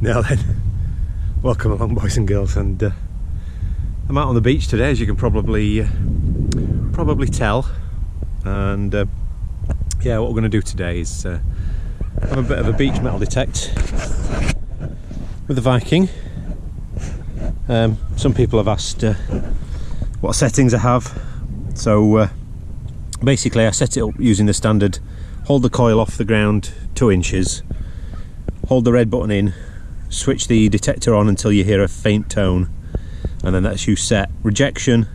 Now then, welcome along, boys and girls, and I'm out on the beach today, as you can probably tell. And yeah, what we're going to do today is have a bit of a beach metal detect with the Viking. Some people have asked what settings I have, so basically I set it up using the standard hold the coil off the ground 2 inches, hold the red button in, switch the detector on until you hear a faint tone, and then that's you set. Rejection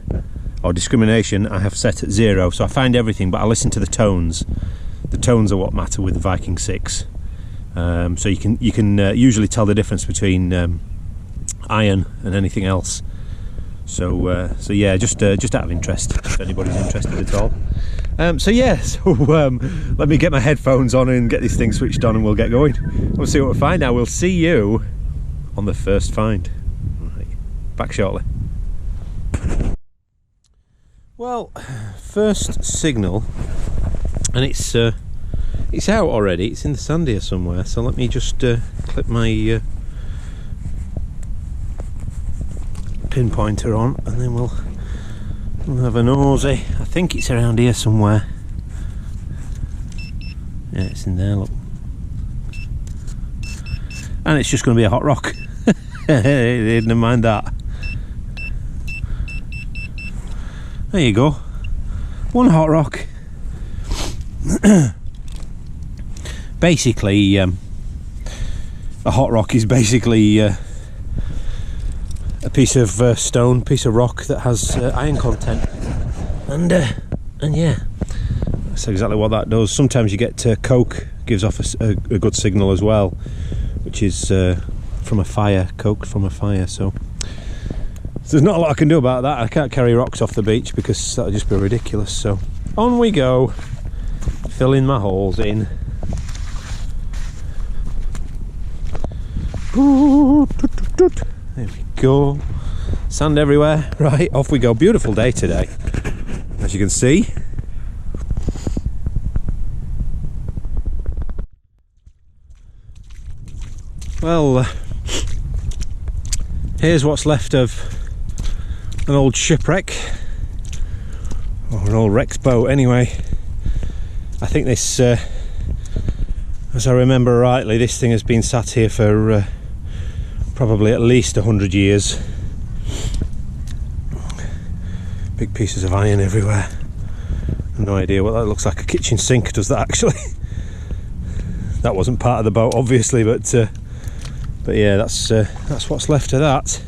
or discrimination I have set at 0, so I find everything, but I listen to the tones. The tones are what matter with the Viking 6. So you can usually tell the difference between iron and anything else. So yeah, just out of interest, if anybody's interested at all. So let me get my headphones on and get this thing switched on, and we'll get going. We'll see what we find. Now we'll see you on the first find. Right, back shortly. Well, first signal, and it's out already. It's in the sand here somewhere. So let me just clip my pinpointer on, and then we'll have a nosy. I think it's around here somewhere. Yeah, it's in there, look. And it's just going to be a hot rock. Never mind that. There you go. One hot rock. Basically, a hot rock is basically a piece of stone, piece of rock that has iron content, and yeah, that's exactly what that does. Sometimes you get coke, gives off a good signal as well, which is from a fire, coke from a fire. So there's not a lot I can do about that. I can't carry rocks off the beach because that would just be ridiculous. So on we go, filling my holes in. There we go. Sand everywhere. Right, off we go. Beautiful day today, as you can see. Well, here's what's left of an old shipwreck, or an old wrecked boat anyway. I think this, as I remember rightly, this thing has been sat here for probably at least 100 years. Big pieces of iron everywhere. No idea what that looks like. A kitchen sink, does that actually? That wasn't part of the boat, obviously, but yeah, that's what's left of that.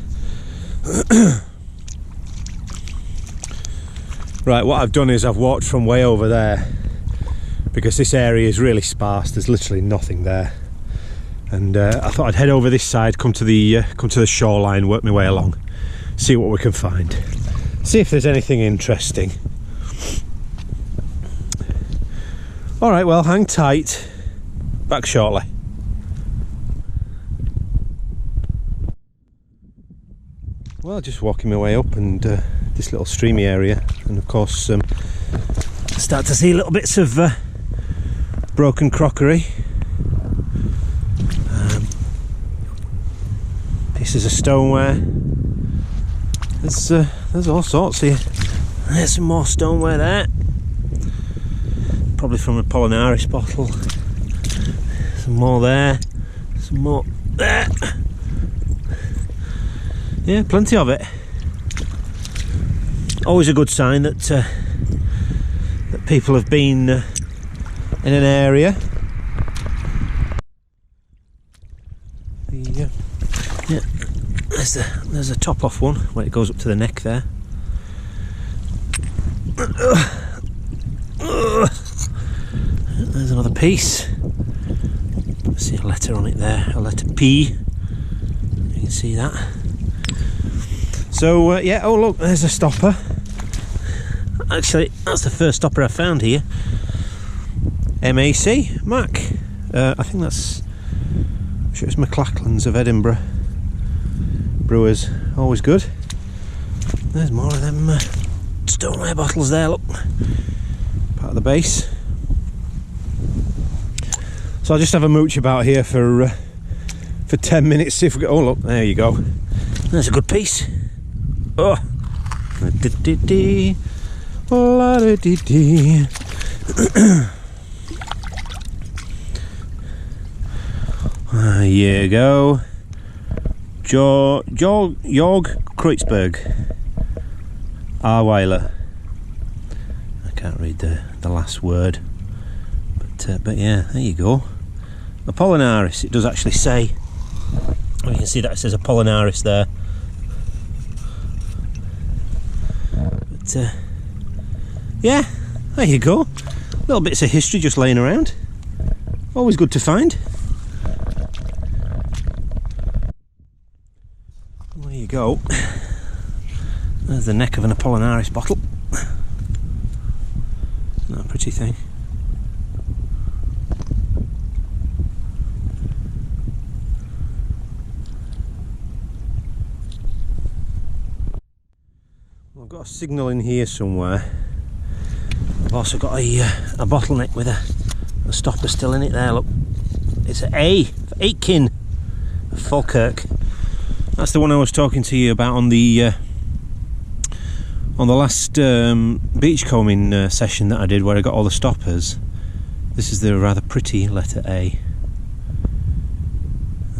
Right, what I've done is I've walked from way over there, because this area is really sparse. There's literally nothing there. And I thought I'd head over this side, come to the shoreline, work my way along, see what we can find, see if there's anything interesting. All right, well, hang tight. Back shortly. Well, just walking my way up, and this little streamy area, and of course start to see little bits of broken crockery. Pieces of stoneware. There's all sorts here. There's some more stoneware there, probably from a Apollinaris bottle. Some more there, some more there. Yeah, plenty of it. Always a good sign that that people have been in an area. Yeah, there's a top off one where it goes up to the neck there. There's another piece. I see a letter on it there, a letter P. You can see that. So yeah, oh look, there's a stopper. Actually, that's the first stopper I found here. Mac. I think that's, I'm sure it's McLachlan's of Edinburgh. Brewers, always good. There's more of them stoneware bottles there, look. Part of the base. So I'll just have a mooch about here for for 10 minutes, see if we get... Oh look, there you go. There's a good piece. Oh. There you go. Jorg Kreutzberg. Arweiler. I can't read the last word. But yeah, there you go. Apollinaris, it does actually say. Oh, you can see that it says Apollinaris there. But yeah, there you go. Little bits of history just laying around. Always good to find. There you go. There's the neck of an Apollinaris bottle. Isn't that a pretty thing? I've got a signal in here somewhere. I've also got a bottleneck with a stopper still in it there, look. It's an A for Aitken of Falkirk. That's the one I was talking to you about on the last beachcombing session that I did, where I got all the stoppers. This is the rather pretty letter A.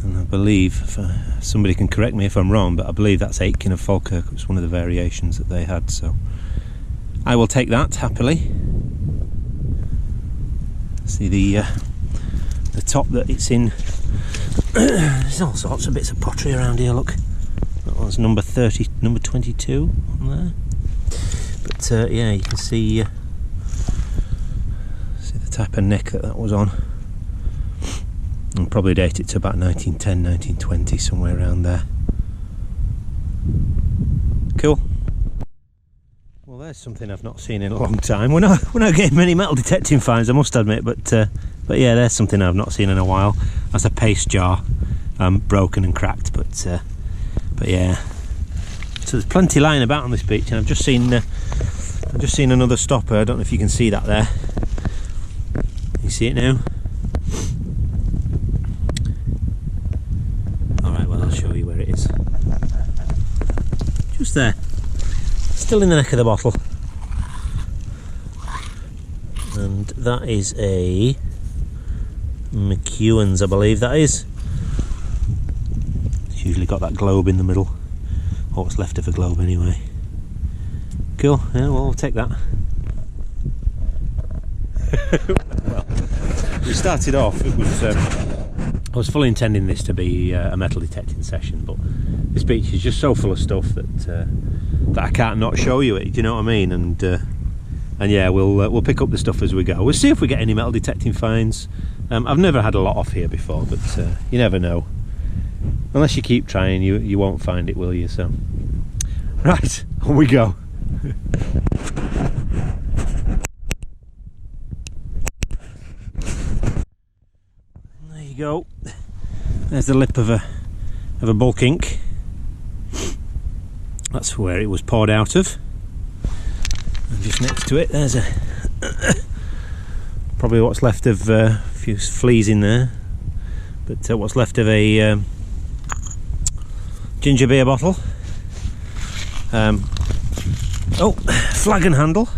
And I believe, if somebody can correct me if I'm wrong, but I believe that's Aitken of Falkirk. It was one of the variations that they had, so I will take that happily. See the top that it's in. There's all sorts of bits of pottery around here, look. That one's number 30, number 22 on there. But yeah, you can see the type of neck that was on. And probably date it to about 1910, 1920, somewhere around there. Cool. Well, there's something I've not seen in a long time. We're not getting many metal detecting finds, I must admit, but yeah, there's something I've not seen in a while. That's a paste jar, broken and cracked, but yeah. So there's plenty lying about on this beach, and I've just seen another stopper. I don't know if you can see that there. You see it now? Alright, well, I'll show you where it is. Just there. Still in the neck of the bottle. And that is a McEwen's, I believe that is. It's usually got that globe in the middle, or what's left of a globe anyway. Cool, yeah, well, we'll take that. Well, we started off, it was I was fully intending this to be a metal detecting session, but this beach is just so full of stuff that I can't not show you it, do you know what I mean? And yeah, we'll pick up the stuff as we go. We'll see if we get any metal detecting finds. I've never had a lot off here before, but you never know. Unless you keep trying, you won't find it, will you? So, right, on we go. There you go. There's the lip of a bulk ink. That's where it was poured out of. And just next to it, there's a probably what's left of a few fleas in there, but what's left of a ginger beer bottle. Oh, flagon handle.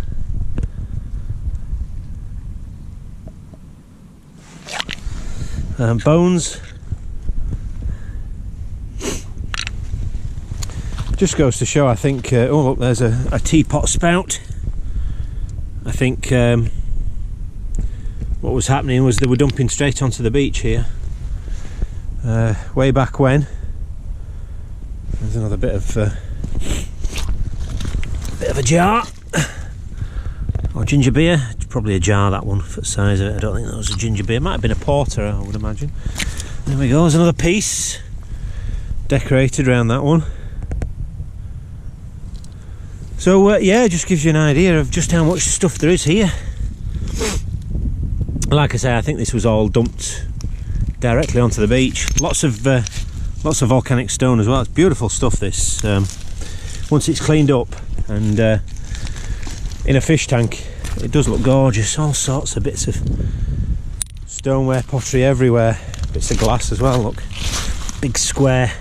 Bones. Just goes to show, I think, oh look, there's a teapot spout. I think what was happening was they were dumping straight onto the beach here. Way back when. There's another bit of a jar. Or ginger beer. It's probably a jar, that one, for the size of it. I don't think that was a ginger beer. It might have been a porter, I would imagine. There we go, there's another piece. Decorated around that one. So yeah, it just gives you an idea of just how much stuff there is here. Like I say, I think this was all dumped directly onto the beach. Lots of volcanic stone as well. It's beautiful stuff, this. Once it's cleaned up and in a fish tank, it does look gorgeous. All sorts of bits of stoneware, pottery everywhere. Bits of glass as well, look. big square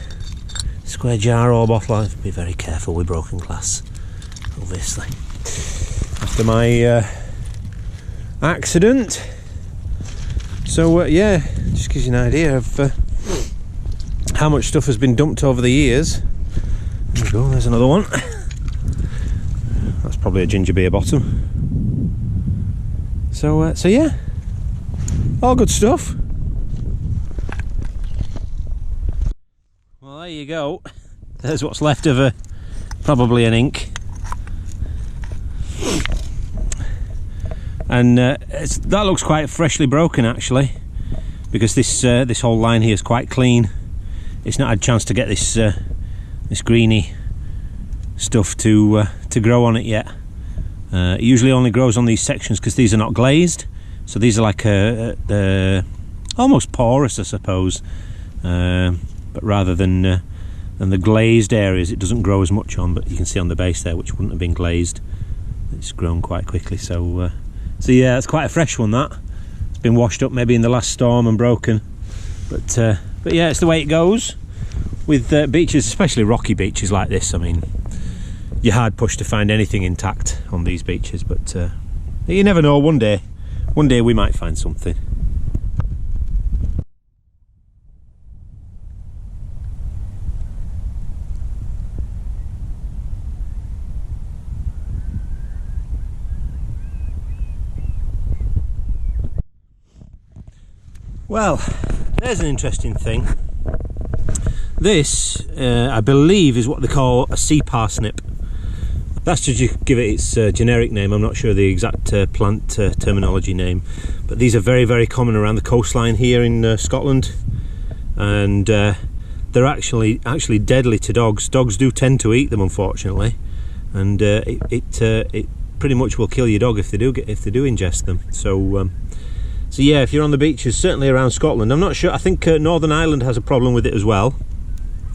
jar or bottle. I have to be very careful with broken glass, obviously. After my accident. So yeah, just gives you an idea of how much stuff has been dumped over the years. There we go, there's another one. That's probably a ginger beer bottom. So yeah, all good stuff. Well, there you go. There's what's left of probably an ink. And that looks quite freshly broken actually, because this whole line here is quite clean. It's not had a chance to get this this greeny stuff to grow on it yet. It usually only grows on these sections because these are not glazed, so these are like almost porous, I suppose. But rather than the glazed areas, it doesn't grow as much on. But you can see on the base there, which wouldn't have been glazed, it's grown quite quickly. So yeah, it's quite a fresh one. That it's been washed up maybe in the last storm and broken. But yeah, it's the way it goes with beaches, especially rocky beaches like this. I mean, you're hard pushed to find anything intact on these beaches, but you never know. One day we might find something. Well, there's an interesting thing. This, I believe, is what they call a sea parsnip. That's to give it its generic name. I'm not sure the exact plant terminology name, but these are very, very common around the coastline here in Scotland, and they're actually deadly to dogs. Dogs do tend to eat them, unfortunately, and it pretty much will kill your dog if they do ingest them. So yeah, if you're on the beaches, certainly around Scotland, I'm not sure. I think Northern Ireland has a problem with it as well.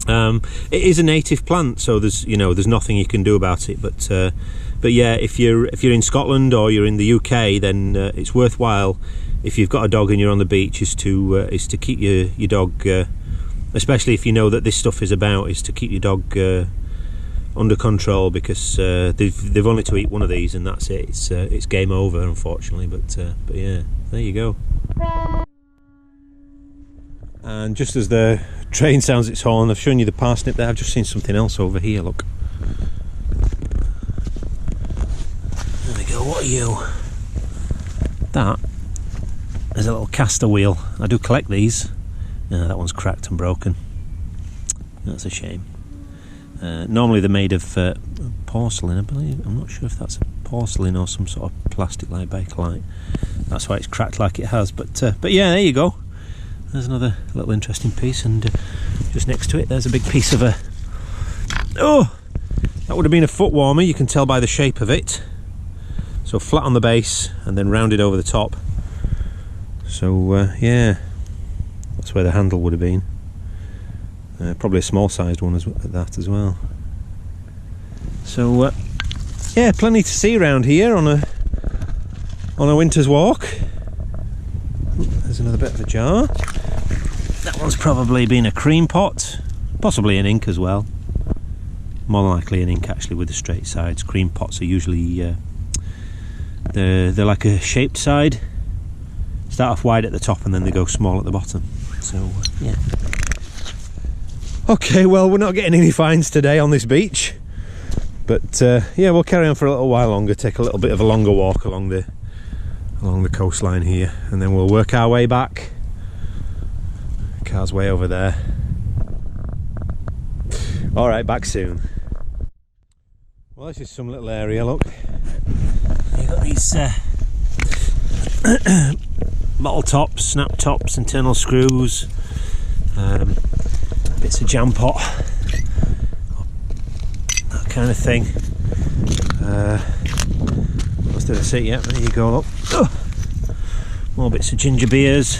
It is a native plant, so there's nothing you can do about it. But yeah, if you're in Scotland or you're in the UK, then it's worthwhile, if you've got a dog and you're on the beach, is to keep your dog, especially if you know that this stuff is about, is to keep your dog under control, because they've only to eat one of these and that's it. It's game over, unfortunately. But yeah, there you go. And just as the train sounds its horn, I've shown you the parsnip there. I've just seen something else over here, look. There we go, what are you? That is a little caster wheel. I do collect these. That one's cracked and broken. That's a shame. Normally they're made of porcelain, I believe. I'm not sure if that's porcelain or some sort of plastic like Bakelite. That's why it's cracked like it has. But yeah, there you go. There's another little interesting piece, and just next to it there's a big piece of that would have been a foot warmer. You can tell by the shape of it. So flat on the base and then rounded over the top. So yeah, that's where the handle would have been. Probably a small sized one at that as well. So yeah, plenty to see around here on a winter's walk. There's another bit of a jar. That one's probably been a cream pot, possibly an ink as well. More than likely an ink, actually, with the straight sides. Cream pots are usually they're like a shaped side. Start off wide at the top and then they go small at the bottom. So yeah. Okay, well, we're not getting any finds today on this beach, but yeah, we'll carry on for a little while longer. Take a little bit of a longer walk along the coastline here, and then we'll work our way back. Car's way over there. All right, back soon. Well, this is some little area, look. You've got these bottle tops, snap tops, internal screws, bits of jam pot, that kind of thing. What else did I say? Yeah, there you go, look. More bits of ginger beers,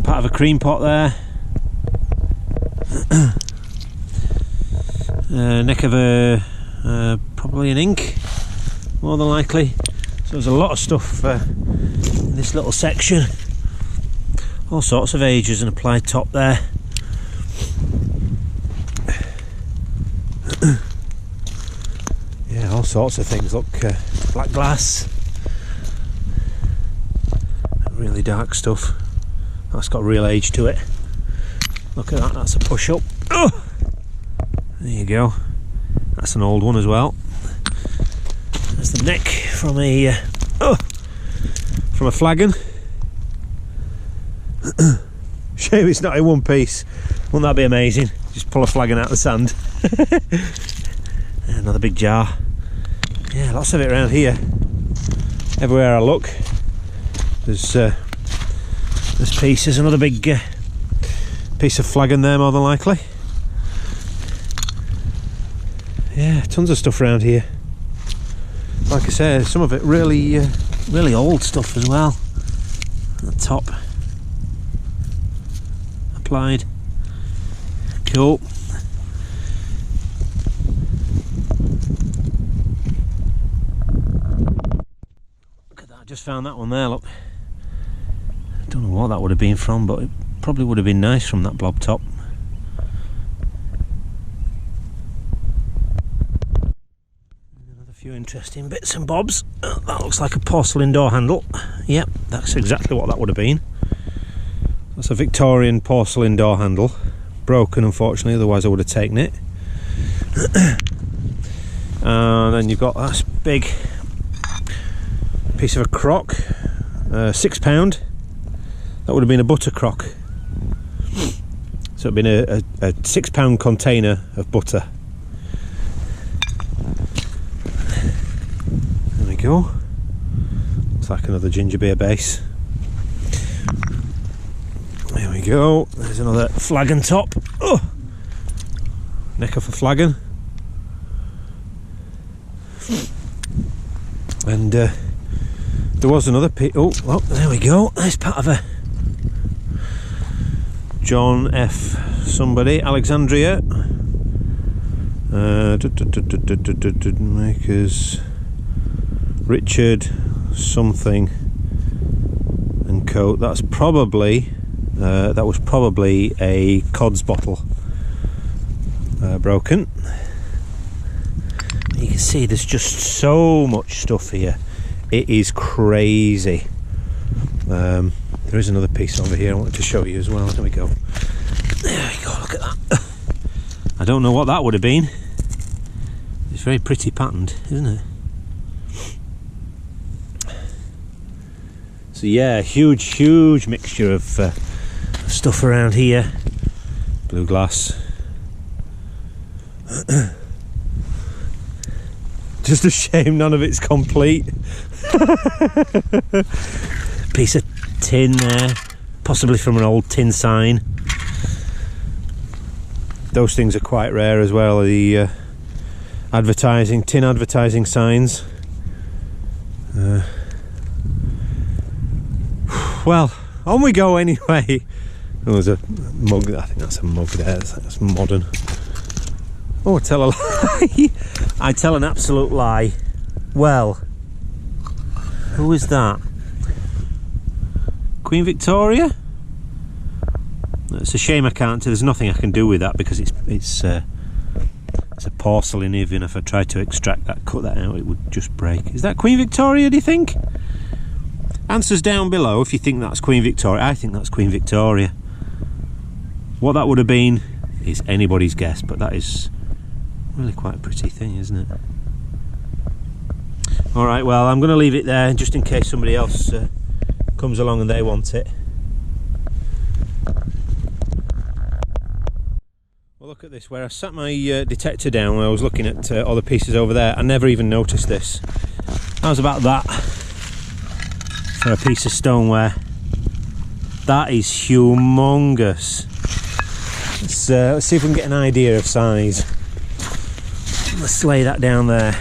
part of a cream pot there, neck of probably an ink, more than likely. So there's a lot of stuff in this little section. All sorts of ages and applied top there. Yeah, all sorts of things. Look, black glass, really dark stuff. That's got real age to it. Look at that, that's a push up. Oh! There you go. That's an old one as well. That's the neck from a flagon. Shame it's not in one piece. Wouldn't that be amazing? Just pull a flagon out of the sand. Another big jar. Yeah, lots of it around here. Everywhere I look, there's pieces. Another big piece of flagon there, more than likely. Yeah, tons of stuff around here. Like I said, some of it really old stuff as well. At the top, applied. Cool. Look at that, I just found that one there, look. I don't know what that would have been from, but it probably would have been nice from that blob top. Another few interesting bits and bobs. That looks like a porcelain door handle. Yep, that's exactly what that would have been. That's a Victorian porcelain door handle. Broken, unfortunately, otherwise I would have taken it. And then you've got this big piece of a crock, £6. That would have been a butter crock. So it'd been a £6 container of butter. There we go. Looks like another ginger beer base. There we go. There's another flagon top. Oh, neck off a flagon. And there was another piece. Oh, there we go. Nice part of a John F. somebody, Alexandria. Makers Richard something and Co. That's probably that was probably a Cod's bottle broken. You can see there's just so much stuff here. It is crazy. There is another piece over here I wanted to show you as well. There we go. There we go, look at that. I don't know what that would have been. It's very pretty patterned, isn't it? So yeah, huge mixture of stuff around here. Blue glass. Just a shame none of it's complete. Piece of tin there, possibly from an old tin sign. Those things are quite rare as well, the tin advertising signs. Well, on we go anyway. Oh, there's a mug, I think that's a mug there, that's modern. Oh, I tell a lie. I tell an absolute lie. Well, who is that? Queen Victoria? It's a shame I can't. There's nothing I can do with that because it's a porcelain. Even if I tried to extract that, cut that out, it would just break. Is that Queen Victoria, do you think? Answers down below if you think that's Queen Victoria. I think that's Queen Victoria. What that would have been is anybody's guess, but that is really quite a pretty thing, isn't it? Alright, well, I'm going to leave it there just in case somebody else comes along and they want it. Well, look at this, where I sat my detector down when I was looking at other pieces over there. I never even noticed this. How's about that for a piece of stoneware? That is humongous. Let's see if we can get an idea of size. Let's lay that down there.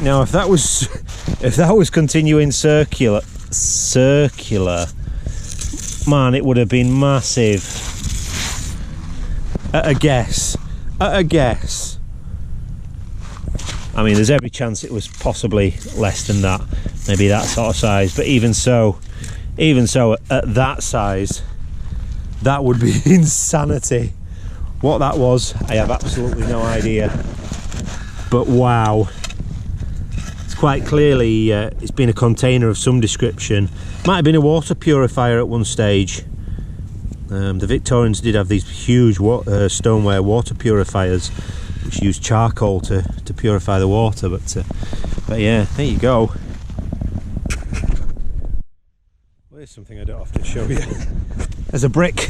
Now, if that was continuing circular, man, it would have been massive. At a guess, I mean, there's every chance it was possibly less than that, maybe that sort of size, but even so at that size, that would be insanity. What that was, I have absolutely no idea, but wow, it's quite clearly it's been a container of some description. Might have been a water purifier at one stage. The Victorians did have these huge stoneware water purifiers which used charcoal to purify the water, but yeah, there you go. Here's something I don't often show you. There's a brick,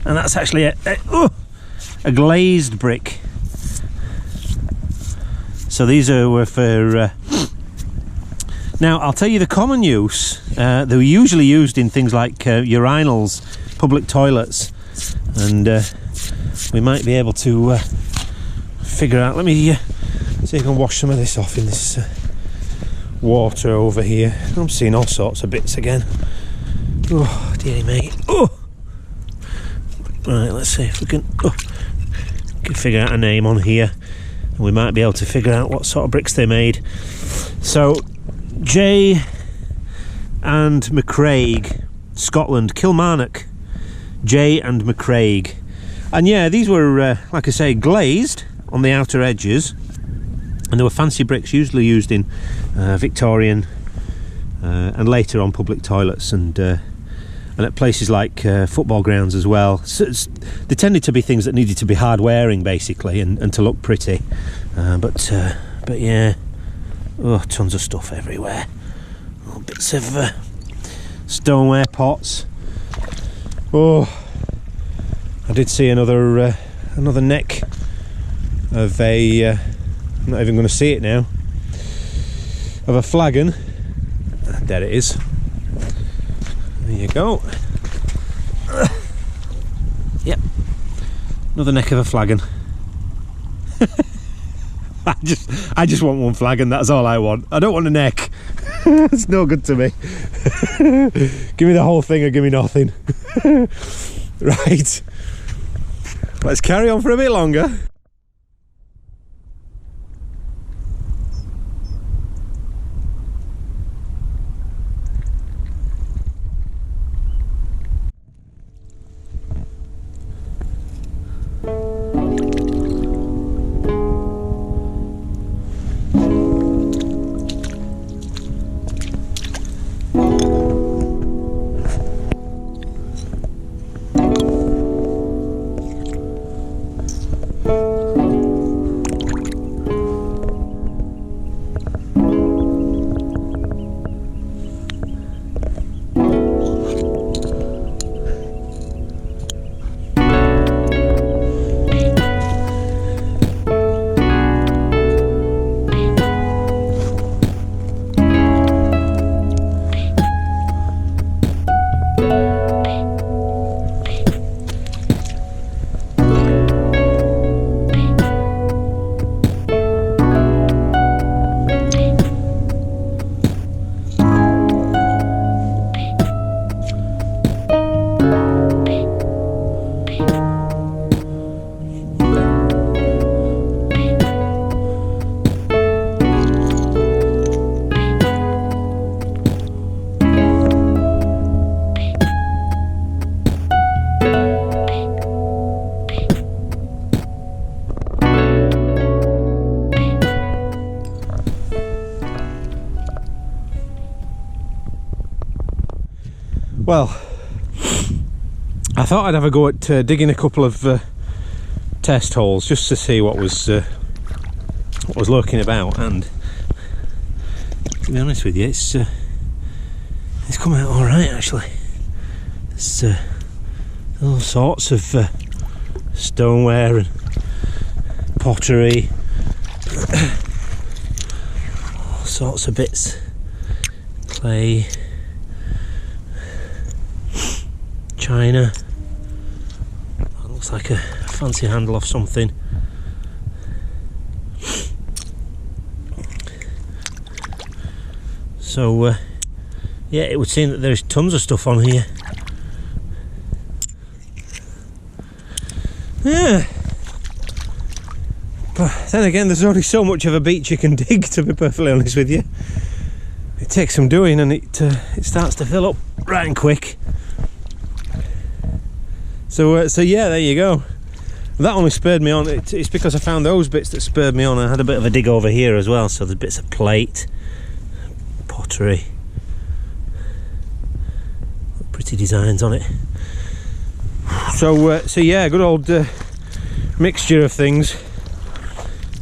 and that's actually a glazed brick. So these were for now I'll tell you the common use. They were usually used in things like urinals, public toilets, and we might be able to figure out. Let me see if I can wash some of this off in this water over here. I'm seeing all sorts of bits again. Oh dearie me. Oh, right, let's see if we can figure out a name on here, and we might be able to figure out what sort of bricks they made. So J and McCraig, Scotland, Kilmarnock, J and McCraig. And yeah, these were like I say, glazed on the outer edges, and they were fancy bricks usually used in Victorian and later on public toilets, and at places like football grounds as well. So they tended to be things that needed to be hard wearing basically, and to look pretty, but yeah, tons of stuff everywhere. Little bits of stoneware pots. I did see another neck of a I'm not even going to see it now, of a flagon. There it is. There you go. Yep, another neck of a flagon. I just want one flagon, that's all I want. I don't want a neck. It's no good to me. Give me the whole thing or give me nothing. Right, let's carry on for a bit longer. Well, I thought I'd have a go at digging a couple of test holes just to see what was lurking about, and to be honest with you, it's come out all right actually. There's all sorts of stoneware and pottery, all sorts of bits, clay, china. That looks like a fancy handle of something. So yeah, it would seem that there's tons of stuff on here. Yeah, but then again, there's only so much of a beach you can dig, to be perfectly honest with you. It takes some doing, and it starts to fill up right and quick. So yeah, there you go. That only spurred me on. It's because I found those bits that spurred me on. I had a bit of a dig over here as well, so there's bits of plate, pottery, pretty designs on it. So yeah, good old mixture of things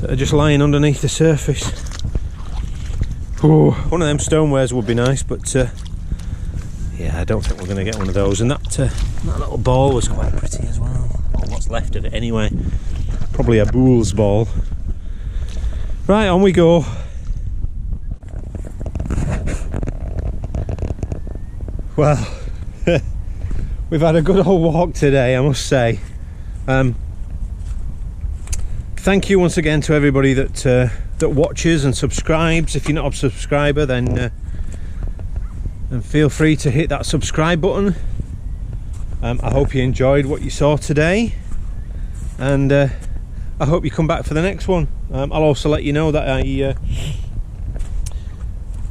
that are just lying underneath the surface. Oh, one of them stonewares would be nice, but yeah, I don't think we're going to get one of those. And that little ball was quite pretty as well. Or what's left of it anyway. Probably a bull's ball. Right, on we go. Well, we've had a good old walk today, I must say. Thank you once again to everybody that watches and subscribes. If you're not a subscriber, then feel free to hit that subscribe button. I hope you enjoyed what you saw today, and I hope you come back for the next one. I'll also let you know that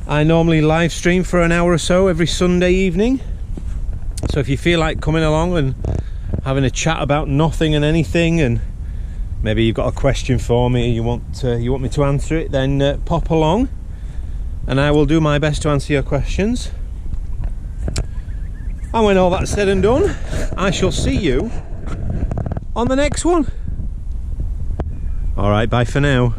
I normally live stream for an hour or so every Sunday evening, so if you feel like coming along and having a chat about nothing and anything, and maybe you've got a question for me and you want me to answer it, then pop along and I will do my best to answer your questions. And when all that's said and done, I shall see you on the next one. Alright, bye for now.